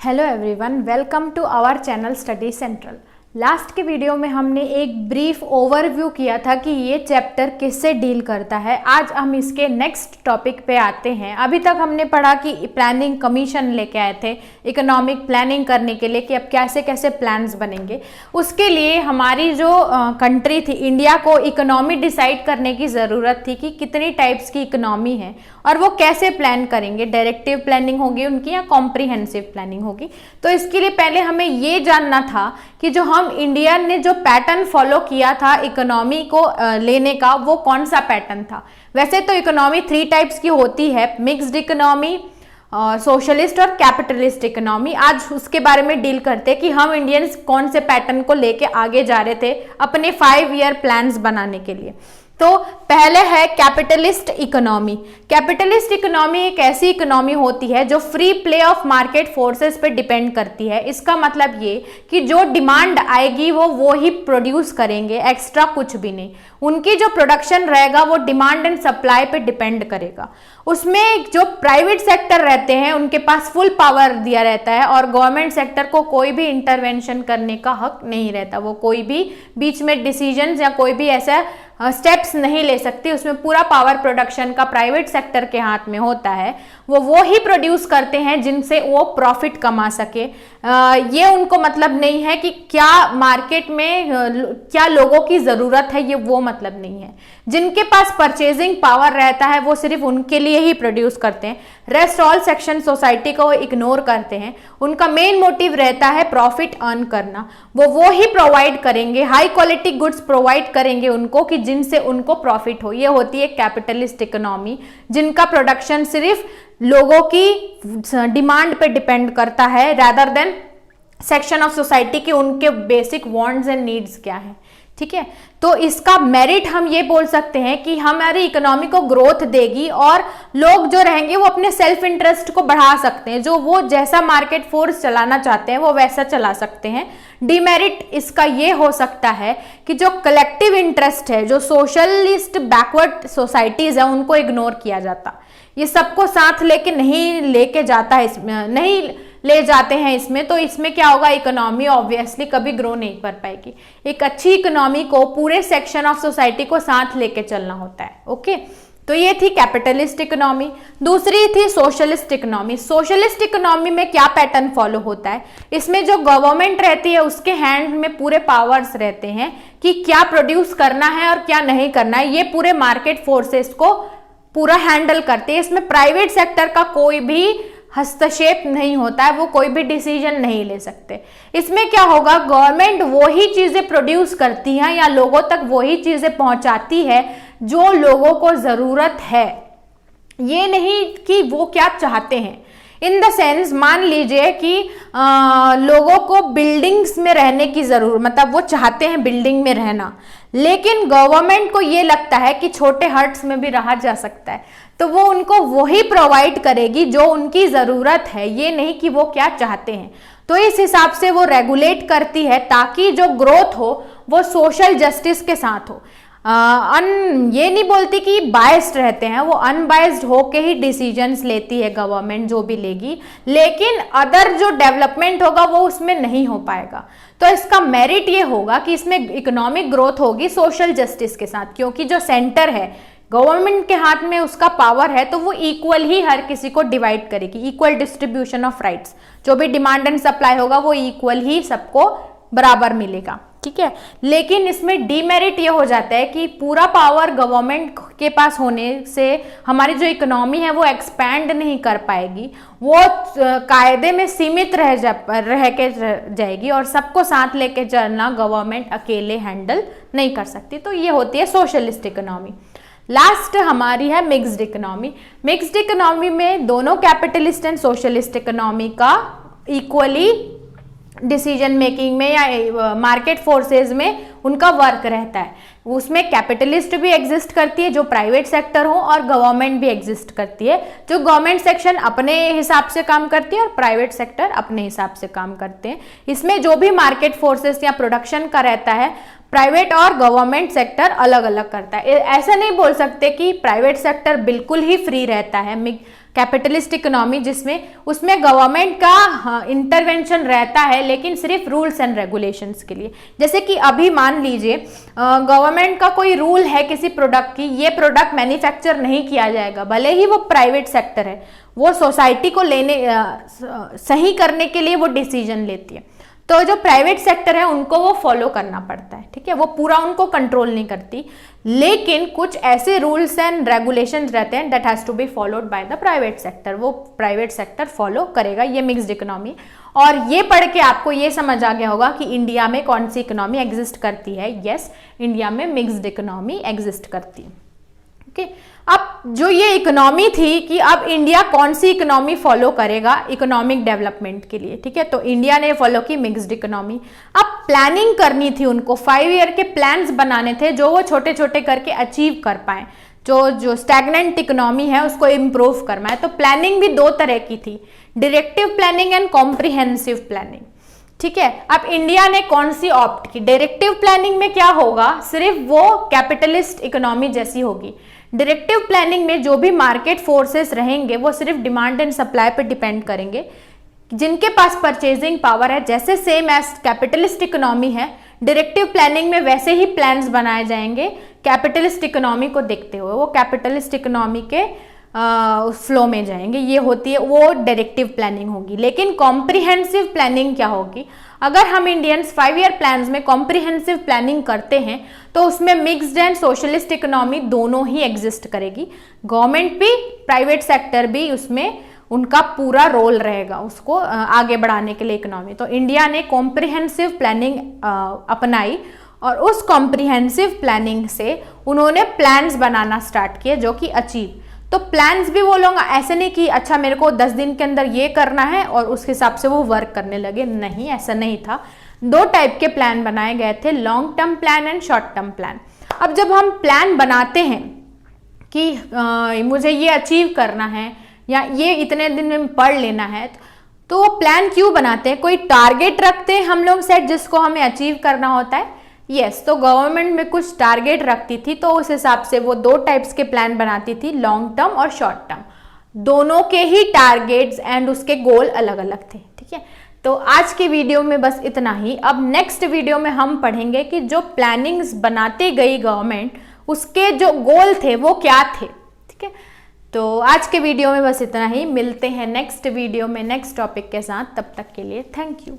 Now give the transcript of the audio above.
Hello everyone, welcome to our channel study central. Last के video में हमने एक ब्रीफ ओवरव्यू किया था कि ये चैप्टर किससे डील करता है। आज हम इसके नेक्स्ट टॉपिक पे आते हैं। अभी तक हमने पढ़ा कि प्लानिंग कमीशन लेके आए थे इकोनॉमिक प्लानिंग करने के लिए कि अब कैसे कैसे प्लान्स बनेंगे। उसके लिए हमारी जो कंट्री थी इंडिया को इकोनॉमी डिसाइड करने की ज़रूरत थी कि कितनी टाइप्स की इकोनॉमी है और वो कैसे प्लान करेंगे, डायरेक्टिव प्लानिंग होगी उनकी या कॉम्प्रिहेंसिव प्लानिंग होगी। तो इसके लिए पहले हमें ये जानना था कि जो हम इंडिया ने जो पैटर्न फॉलो किया था इकोनॉमी को लेने का, वो कौन सा पैटर्न था। वैसे तो इकोनॉमी 3 टाइप्स की होती है, मिक्स्ड इकोनॉमी, सोशलिस्ट और कैपिटलिस्ट इकोनॉमी। आज उसके बारे में डील करते हैं कि हम इंडियंस कौन से पैटर्न को लेके आगे जा रहे थे अपने 5 ईयर प्लान्स बनाने के लिए। तो पहले है कैपिटलिस्ट इकोनॉमी। कैपिटलिस्ट इकोनॉमी एक ऐसी इकोनॉमी होती है जो free play of market forces पे डिपेंड करती है। इसका मतलब ये कि जो डिमांड आएगी वो ही प्रोड्यूस करेंगे, एक्स्ट्रा कुछ भी नहीं। उनकी जो प्रोडक्शन रहेगा वो डिमांड एंड सप्लाई पे डिपेंड करेगा। उसमें जो प्राइवेट सेक्टर रहते हैं उनके पास फुल पावर दिया रहता है और गवर्नमेंट सेक्टर को कोई भी इंटरवेंशन करने का हक नहीं रहता। वो कोई भी बीच में डिसीजंस या कोई भी ऐसा स्टेप्स नहीं ले सकती। उसमें पूरा पावर प्रोडक्शन का प्राइवेट सेक्टर के हाथ में होता है। वो ही प्रोड्यूस करते हैं जिनसे वो प्रॉफिट कमा सके। ये उनको मतलब नहीं है कि क्या मार्केट में क्या लोगों की ज़रूरत है, ये वो मतलब नहीं है। जिनके पास परचेजिंग पावर रहता है वो सिर्फ उनके लिए ही प्रोड्यूस करते हैं। रेस्ट ऑल सेक्शन सोसाइटी को इग्नोर करते हैं। उनका मेन मोटिव रहता है प्रॉफिट अर्न करना। वो ही प्रोवाइड करेंगे, हाई क्वालिटी गुड्स प्रोवाइड करेंगे उनको कि जिनसे उनको प्रॉफिट हो। ये होती है कैपिटलिस्ट इकोनॉमी, जिनका प्रोडक्शन सिर्फ लोगों की डिमांड पे डिपेंड करता है rather than section of society के उनके बेसिक वांट्स एंड नीड्स क्या है। ठीक है, तो इसका मेरिट हम ये बोल सकते हैं कि हमारी इकोनॉमी को ग्रोथ देगी और लोग जो रहेंगे वो अपने सेल्फ इंटरेस्ट को बढ़ा सकते हैं। जो वो जैसा मार्केट फोर्स चलाना चाहते हैं वो वैसा चला सकते हैं। डिमेरिट इसका ये हो सकता है कि जो कलेक्टिव इंटरेस्ट है, जो सोशलिस्ट बैकवर्ड सोसाइटीज है, उनको इग्नोर किया जाता। ये सबको साथ लेके नहीं लेके जाता है, इसमें नहीं ले जाते हैं इसमें। तो इसमें क्या होगा, इकोनॉमी ऑब्वियसली कभी ग्रो नहीं कर पाएगी। एक अच्छी इकोनॉमी को पूरे सेक्शन ऑफ सोसाइटी को साथ लेके चलना होता है। ओके, तो ये थी कैपिटलिस्ट इकोनॉमी। दूसरी थी सोशलिस्ट इकोनॉमी। सोशलिस्ट इकोनॉमी में क्या पैटर्न फॉलो होता है, इसमें जो गवर्नमेंट रहती है उसके हैंड में पूरे पावर्स रहते हैं कि क्या प्रोड्यूस करना है और क्या नहीं करना है। ये पूरे मार्केट फोर्सेस को पूरा हैंडल करते हैं। इसमें प्राइवेट सेक्टर का कोई भी हस्तक्षेप नहीं होता है, वो कोई भी डिसीजन नहीं ले सकते। इसमें क्या होगा, गवर्नमेंट वही चीजें प्रोड्यूस करती है या लोगों तक वही चीजें पहुंचाती है जो लोगों को जरूरत है, ये नहीं कि वो क्या चाहते हैं। इन द सेंस, मान लीजिए कि लोगों को बिल्डिंग्स में रहने की जरूरत, मतलब वो चाहते हैं बिल्डिंग में रहना, लेकिन गवर्नमेंट को ये लगता है कि छोटे हट्स में भी रहा जा सकता है, तो वो उनको वही प्रोवाइड करेगी जो उनकी ज़रूरत है, ये नहीं कि वो क्या चाहते हैं। तो इस हिसाब से वो रेगुलेट करती है ताकि जो ग्रोथ हो वो सोशल जस्टिस के साथ हो। ये नहीं बोलती कि बायस्ड रहते हैं, वो अनबायस्ड होके ही डिसीजंस लेती है गवर्नमेंट जो भी लेगी, लेकिन अदर जो डेवलपमेंट होगा वो उसमें नहीं हो पाएगा। तो इसका मेरिट ये होगा कि इसमें इकोनॉमिक ग्रोथ होगी सोशल जस्टिस के साथ, क्योंकि जो सेंटर है गवर्नमेंट के हाथ में उसका पावर है, तो वो इक्वल ही हर किसी को डिवाइड करेगी, इक्वल डिस्ट्रीब्यूशन ऑफ राइट्स। जो भी डिमांड एंड सप्लाई होगा वो इक्वल ही सबको बराबर मिलेगा। ठीक है, लेकिन इसमें डीमेरिट ये हो जाता है कि पूरा पावर गवर्नमेंट के पास होने से हमारी जो इकोनॉमी है वो एक्सपैंड नहीं कर पाएगी, वो कायदे में सीमित रह के जाएगी और सबको साथ लेके चलना गवर्नमेंट अकेले हैंडल नहीं कर सकती। तो ये होती है सोशलिस्ट इकोनॉमी। लास्ट हमारी है मिक्स्ड इकोनॉमी। मिक्स्ड इकोनॉमी में दोनों कैपिटलिस्ट एंड सोशलिस्ट इकोनॉमी का इक्वली डिसीजन मेकिंग में या मार्केट फोर्सेस में उनका वर्क रहता है। उसमें कैपिटलिस्ट भी एग्जिस्ट करती है जो प्राइवेट सेक्टर हो, और गवर्नमेंट भी एग्जिस्ट करती है जो गवर्नमेंट सेक्शन अपने हिसाब से काम करती है और प्राइवेट सेक्टर अपने हिसाब से काम करते हैं। इसमें जो भी मार्केट फोर्सेस या प्रोडक्शन का रहता है प्राइवेट और गवर्नमेंट सेक्टर अलग अलग करता है। ऐसा नहीं बोल सकते कि प्राइवेट सेक्टर बिल्कुल ही फ्री रहता है। कैपिटलिस्ट इकोनॉमी जिसमें उसमें गवर्नमेंट का इंटरवेंशन रहता है, लेकिन सिर्फ रूल्स एंड रेगुलेशंस के लिए। जैसे कि अभी मान लीजिए गवर्नमेंट का कोई रूल है किसी प्रोडक्ट की, ये प्रोडक्ट मैन्युफैक्चर नहीं किया जाएगा, भले ही वो प्राइवेट सेक्टर है, वो सोसाइटी को सही करने के लिए वो डिसीजन लेती है, तो जो प्राइवेट सेक्टर है उनको वो फॉलो करना पड़ता है, ठीक है, वो पूरा उनको कंट्रोल नहीं करती, लेकिन कुछ ऐसे रूल्स एंड रेगुलेशंस रहते हैं that has to be followed by the private sector, वो प्राइवेट सेक्टर फॉलो करेगा। ये मिक्स्ड इकोनॉमी, और ये पढ़ के आपको ये समझ आ गया होगा कि इंडिया में कौन सी इकोनॉमी एग्जिस्ट करती है। यस, इंडिया में मिक्स्ड इकोनॉमी एग्जिस्ट करती है। ओके, अब जो ये इकोनॉमी थी कि अब इंडिया कौन सी इकोनॉमी फॉलो करेगा इकोनॉमिक डेवलपमेंट के लिए, ठीक है, तो इंडिया ने फॉलो की मिक्स्ड इकोनॉमी। अब प्लानिंग करनी थी उनको, 5 ईयर के प्लान्स बनाने थे जो वो छोटे छोटे करके अचीव कर पाए, जो स्टैग्नेंट इकोनॉमी है उसको इम्प्रूव करना है। तो प्लानिंग भी 2 तरह की थी, directive planning and comprehensive planning, ठीक है। अब इंडिया ने कौन सी ऑप्ट की? डायरेक्टिव प्लानिंग में क्या होगा, सिर्फ वो कैपिटलिस्ट इकोनॉमी जैसी होगी। डायरेक्टिव प्लानिंग में जो भी मार्केट फोर्सेस रहेंगे वो सिर्फ डिमांड एंड सप्लाई पर डिपेंड करेंगे, जिनके पास परचेजिंग पावर है, जैसे सेम एज कैपिटलिस्ट इकोनॉमी है, डायरेक्टिव प्लानिंग में वैसे ही प्लान्स बनाए जाएंगे कैपिटलिस्ट इकोनॉमी को देखते हुए, वो कैपिटलिस्ट इकोनॉमी के फ्लो में जाएंगे, ये होती है वो डायरेक्टिव प्लानिंग होगी। लेकिन कॉम्प्रिहेंसिव प्लानिंग क्या होगी? अगर हम इंडियंस 5 ईयर प्लान्स में कॉम्प्रिहेंसिव प्लानिंग करते हैं तो उसमें मिक्स्ड एंड सोशलिस्ट इकोनॉमी दोनों ही एग्जिस्ट करेगी, गवर्नमेंट भी प्राइवेट सेक्टर भी उसमें उनका पूरा रोल रहेगा उसको आगे बढ़ाने के लिए इकोनॉमी। तो इंडिया ने कॉम्प्रिहेंसिव प्लानिंग अपनाई और उस कॉम्प्रिहेंसिव प्लानिंग से उन्होंने प्लान्स बनाना स्टार्ट किए जो कि अचीव। तो प्लान्स भी वो लोग ऐसे नहीं कि अच्छा मेरे को 10 दिन के अंदर ये करना है और उस हिसाब से वो वर्क करने लगे, नहीं, ऐसा नहीं था। 2 टाइप के प्लान बनाए गए थे, long term plan and short term plan. अब जब हम प्लान बनाते हैं कि मुझे ये अचीव करना है या ये इतने दिन में पढ़ लेना है, तो वो प्लान क्यों बनाते हैं? कोई टारगेट रखते हैं हम लोग सेट जिसको हमें अचीव करना होता है। यस, तो गवर्नमेंट में कुछ टारगेट रखती थी तो उस हिसाब से वो 2 टाइप्स के प्लान बनाती थी, लॉन्ग टर्म और शॉर्ट टर्म। दोनों के ही टारगेट्स एंड उसके गोल अलग अलग थे, ठीक है। तो आज की वीडियो में बस इतना ही। अब नेक्स्ट वीडियो में हम पढ़ेंगे कि जो प्लानिंग्स बनाती गई गवर्नमेंट, उसके जो गोल थे वो क्या थे, ठीक है। तो आज के वीडियो में बस इतना ही, मिलते हैं नेक्स्ट वीडियो में नेक्स्ट टॉपिक के साथ, तब तक के लिए थैंक यू।